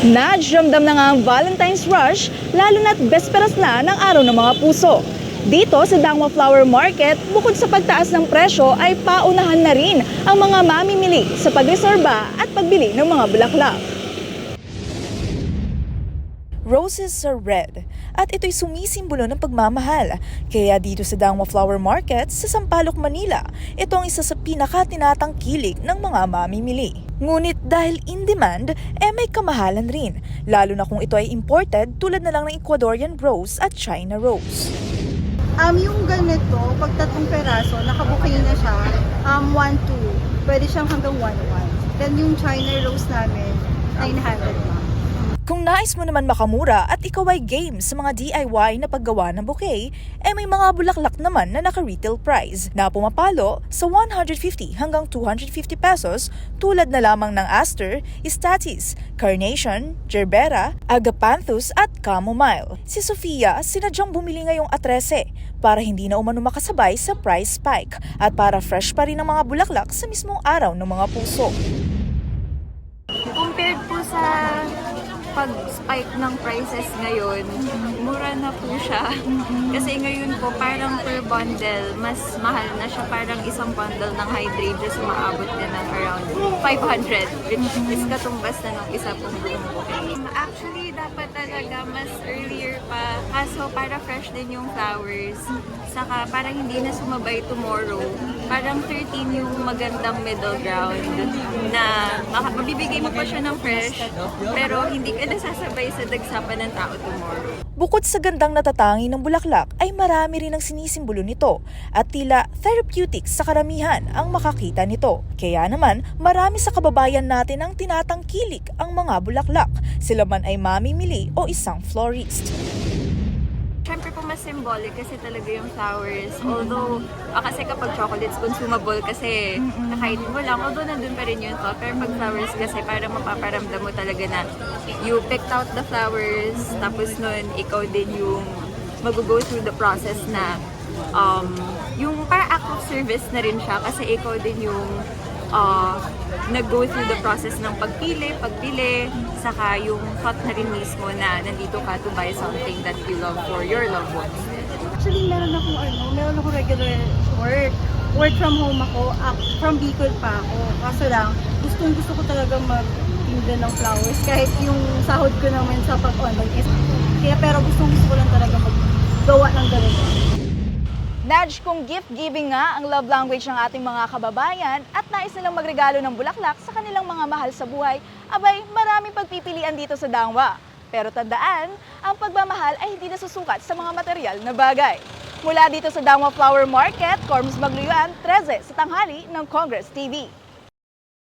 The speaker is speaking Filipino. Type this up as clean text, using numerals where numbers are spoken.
Ramdam na nga ang Valentine's Rush, lalo na't besperas na ng araw ng mga puso. Dito sa Dangwa Flower Market, bukod sa pagtaas ng presyo ay paunahan na rin ang mga mamimili sa pagreserba at pagbili ng mga bulaklak. Roses are red at ito'y sumisimbolo ng pagmamahal. Kaya dito sa Dangwa Flower Market sa Sampaloc, Manila, ito ang isa sa pinakatinatangkilik ng mga mamimili. Ngunit dahil in demand, may kamahalan rin, lalo na kung ito ay imported tulad na lang ng Ecuadorian rose at China rose. Yung ganito, pag 3 peraso, nakabuking na siya, 1-2, pwede siyang hanggang 1-1. Then yung China rose namin, 900 na. Kung nais mo naman makamura at ikaw ay game sa mga DIY na paggawa ng bouquet, may mga bulaklak naman na naka-retail price na pumapalo sa 150 hanggang 250 pesos tulad na lamang ng aster, statice, carnation, gerbera, agapanthus at chamomile. Si Sofia sinadyang bumili ngayong A13 para hindi na umano makasabay sa price spike at para fresh pa rin ang mga bulaklak sa mismong araw ng mga puso. Compared po sa pag-spike ng prices ngayon, mura na po siya. Kasi ngayon po, parang per bundle, mas mahal na siya. Parang isang bundle ng hydrangeas umaabot din ng around 500, which is katumbas na ng isa pong buong bouquet. Actually, dapat talaga mas earlier pa. Kaso para fresh din yung flowers. Saka parang hindi na sumabay tomorrow. Parang 13 yung magandang middle ground na mabibigay mo pa siya ng fresh, pero hindi ka nasasabay sa dagsapan ng tao tomorrow. Bukod sa gandang natatangi ng bulaklak ay marami rin ang sinisimbolo nito at tila therapeutic sa karamihan ang makakita nito. Kaya naman marami sa kababayan natin ang tinatangkilik ang mga bulaklak, sila man ay mamimili o isang florist. Siyempre po mas symbolic kasi talaga yung flowers. Although, kasi kapag chocolates, consumable kasi nakainin mo lang. Although nandun pa rin yung thought. Pero pag flowers kasi parang mapaparamdam mo talaga na you picked out the flowers. Tapos nun, ikaw din yung mag-go through the process na yung parang act of service na rin siya. Kasi ikaw din yung nag-go through the process ng pagpili, saka yung thought na rin mismo na nandito ka to buy something that you love for your loved ones. Actually, meron akong regular work. Work from home ako, from Bicol pa ako. Kaso lang, gusto ko talaga mag-tinda ng flowers. Kahit yung sahod ko naman sa pag-online is, pero gusto ko lang talaga mag-gawa ng ganito. Nadj, kung gift-giving nga ang love language ng ating mga kababayan at nais nilang magregalo ng bulaklak sa kanilang mga mahal sa buhay, abay maraming pagpipilian dito sa Dangwa. Pero tandaan, ang pagmamahal ay hindi nasusukat sa mga material na bagay. Mula dito sa Dangwa Flower Market, Cormus Magluyuan, 13 sa tanghali ng Congress TV.